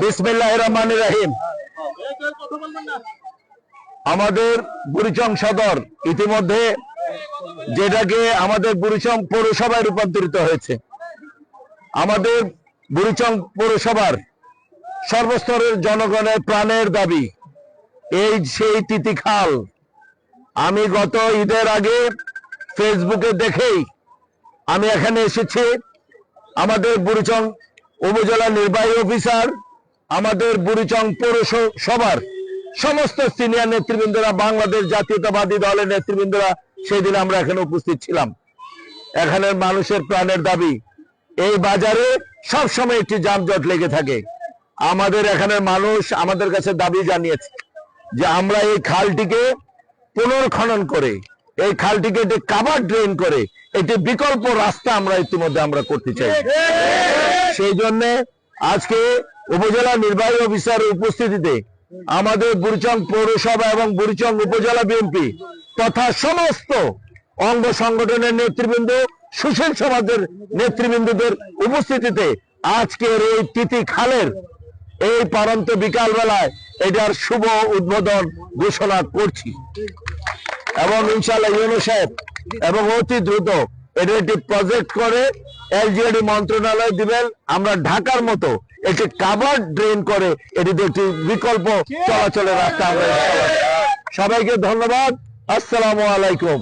বিসমিল্লাহির রহমানির রহিম। আমাদের বুড়িচং সদর ইতিমধ্যে যেটাকে আমাদের বুড়িচং পৌরসভায় রূপান্তরিত হয়েছে। আমাদের বুড়িচং পৌরসভার সর্বস্তরের জনগণের প্রাণের দাবি এই সেই তিতিখাল। আমি গত ঈদের আগে ফেসবুকে দেখেই আমি এখানে এসেছি। আমাদের বুড়িচং উপজেলা নির্বাহী অফিসার, আমাদের বুড়িচং পৌরসভার সমস্ত সিনিয়র নেতৃবৃন্দরা, বাংলাদেশ জাতীয়তাবাদী দলের নেতৃবৃন্দরা সেদিন আমরা এখানে উপস্থিত ছিলাম। এখানের মানুষের প্রাণের দাবি, এই বাজারে সব সময় একটি যানজট লেগে থাকে। আমাদের এখানের মানুষ আমাদের কাছে দাবি জানিয়েছে যে আমরা এই খালটিকে পুনর্খনন করে, এই খালটিকে একটি কাভার ড্রেন করে একটি বিকল্প রাস্তা আমরা ইতিমধ্যে আমরা করতে চাই। সেই জন্য আজকে উপজেলা নির্বাহী অফিসারের উপস্থিতিতে আমাদের বুড়িচং পৌরসভা এবং বুড়িচং উপজেলা বিএনপি তথা সমস্ত অঙ্গ সংগঠনের নেতৃবৃন্দ, সুশীল সমাজের নেতৃবৃন্দদের উপস্থিতিতে আজকের এই তিতি খালের এই পারন্ত বিকাল বেলায় এটার শুভ উদ্বোধন ঘোষণা করছি এবং ইনশাআল্লাহ ইউনূস সাহেব এবং অতি দ্রুত এটা একটি প্রজেক্ট করে এলজিইডি মন্ত্রণালয় দিবেন। আমরা ঢাকার মতো একটি কাভার ড্রেন করে এটিতে একটি বিকল্প চলাচলের রাস্তা আমরা। সবাইকে ধন্যবাদ। আসসালামু আলাইকুম।